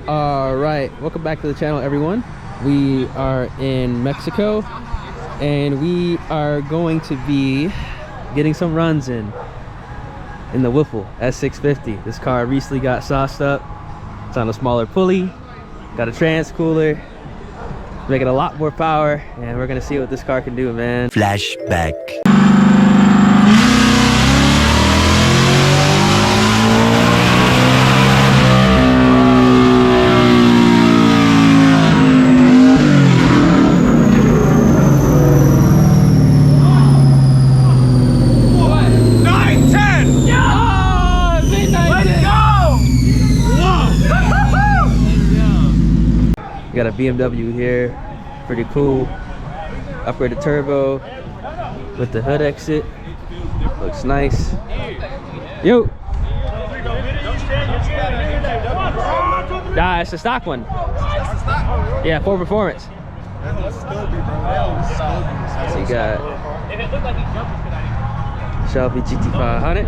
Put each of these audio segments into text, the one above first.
All right, welcome back to the channel, everyone. We are in Mexico and we are going to be getting some runs in the Whipple S650. This car recently got sauced up. It's on a smaller pulley, got a trans cooler, making a lot more power, and we're gonna see what this car can do, man. Flashback. Got a BMW here, pretty cool. Upgraded turbo with the hood exit, looks nice. Yo! Nah, it's the stock one. Yeah, full performance. So you got Shelby GT500.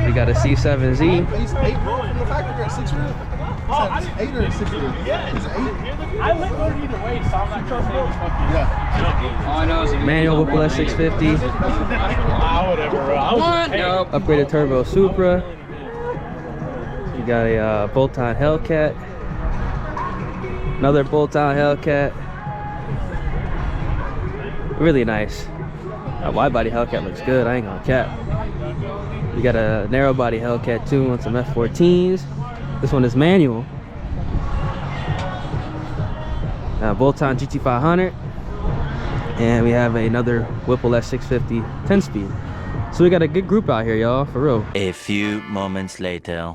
We got a C7Z. Eight or 6 wheel? Yeah. It's 8. I voted either way, so I'm not sure. Yeah. All I know is Manual Whipple S650. Nope. Upgraded turbo Supra. You got a bolt-on Hellcat. Another bolt-on Hellcat. Really nice. A wide body Hellcat looks good, I ain't gonna cap. You got a narrow body Hellcat too on some F14s. This one is manual. Bolt-on GT500. And we have another Whipple S650 10-speed. So we got a good group out here, y'all, for real. A few moments later.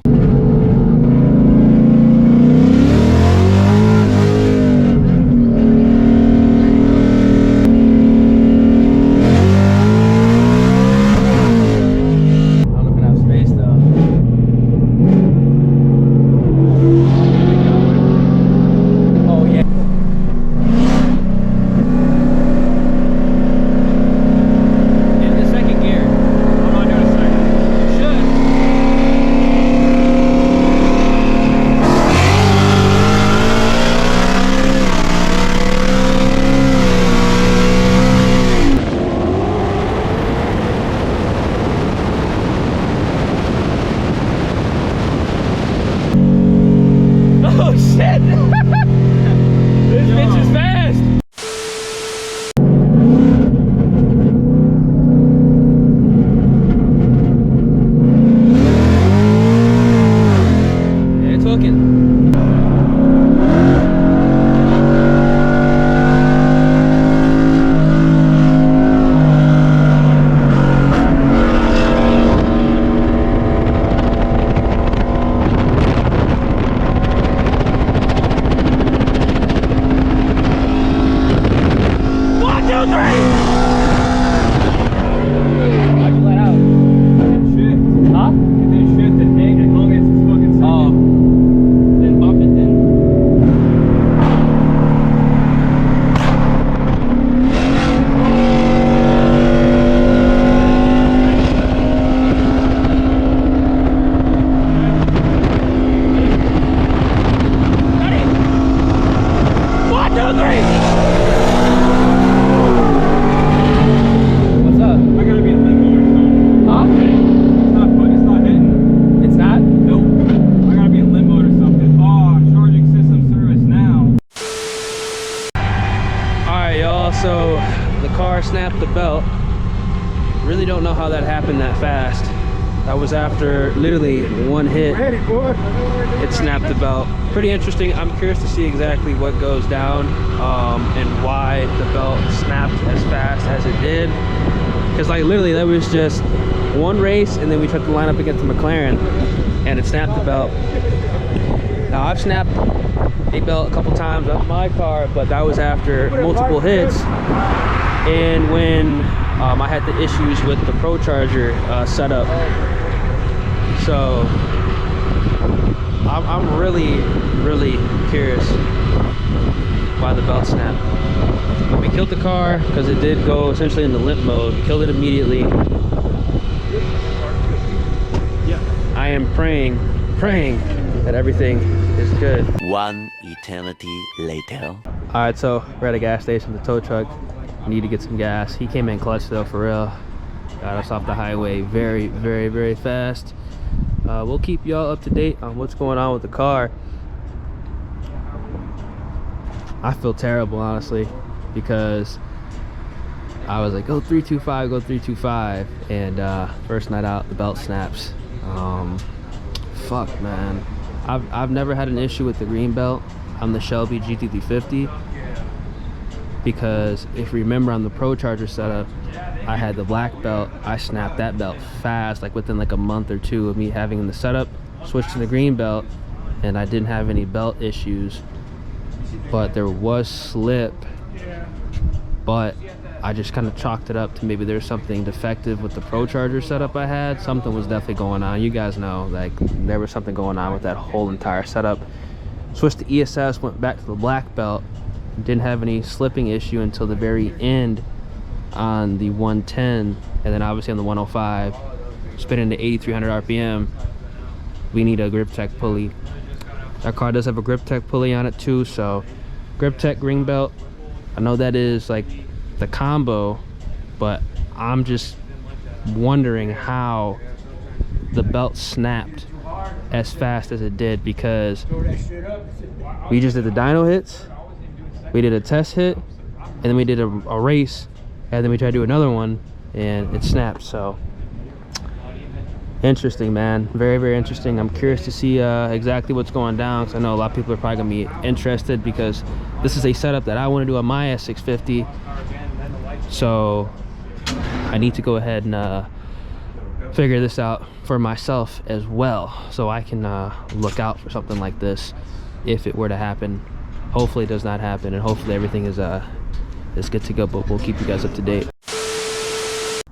So the car snapped the belt. Really don't know how that happened that fast. That was after literally one hit. It snapped the belt. Pretty interesting. I'm curious to see exactly what goes down and why the belt snapped as fast as it did. Because like literally that was just one race and then we tried to line up against the McLaren and it snapped the belt. Now I've snapped a belt a couple times on my car, but that was after multiple hits and when I had the issues with the Pro Charger setup. So I'm really curious why the belt snapped. But we killed the car because it did go essentially into limp mode. We killed it immediately. I am praying that everything is good. One eternity later. All right, so we're at a gas station, the tow truck. Need to get some gas. He came in clutch though, for real. Got us off the highway very, very, very fast. We'll keep y'all up to date on what's going on with the car. I feel terrible, honestly, because I was like, go 325, go 325, and first night out, the belt snaps. Fuck, man. I've never had an issue with the green belt on the Shelby GT350, because if you remember on the Supercharged setup, I had the black belt. I snapped that belt fast, like within like a month or two of me having the setup. Switched to the green belt, and I didn't have any belt issues, but there was slip. But I just kind of chalked it up to maybe there's something defective with the Supercharged setup I had. Something was definitely going on. You guys know, like, there was something going on with that whole entire setup. Switched to ESS, went back to the black belt. Didn't have any slipping issue until the very end on the 110, and then obviously on the 105, spinning to 8,300 RPM. We need a grip tech pulley. That car does have a grip tech pulley on it too, so grip tech green belt. I know that is like the combo, but I'm just wondering how the belt snapped as fast as it did, because we just did the dyno hits, we did a test hit, and then we did a race, and then we tried to do another one and it snapped. So interesting, man. Very, very interesting. I'm curious to see exactly what's going down, because I know a lot of people are probably gonna be interested, because this is a setup that I want to do on my S650. So I need to go ahead and figure this out for myself as well, so I can look out for something like this if it were to happen. Hopefully it does not happen, and hopefully everything is good to go, but we'll keep you guys up to date.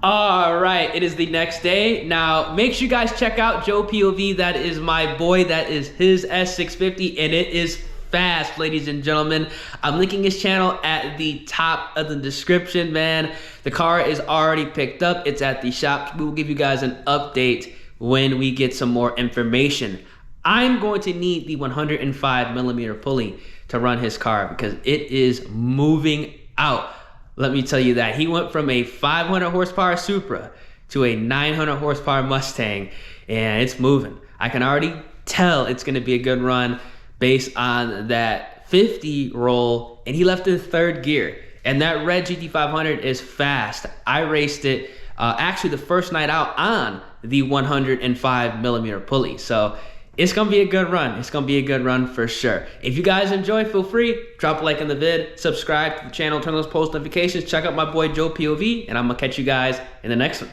All right, it is the next day. Now, make sure you guys check out Joe POV. That is my boy. That is his S650, and it is fast, ladies and gentlemen. I'm linking his channel at the top of the description, man. The car is already picked up. It's at the shop. We will give you guys an update when we get some more information. I'm going to need the 105mm pulley to run his car, because it is moving out. Let me tell you that. He went from a 500 horsepower Supra to a 900 horsepower Mustang, and it's moving. I can already tell it's gonna be a good run based on that 50 roll, and he left in third gear. And that red GT500 is fast. I raced it actually the first night out on the 105mm pulley. So it's gonna be a good run. It's gonna be a good run for sure. If you guys enjoy, feel free, drop a like in the vid, subscribe to the channel, turn those post notifications, check out my boy Joe POV, and I'm gonna catch you guys in the next one.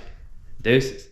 Deuces.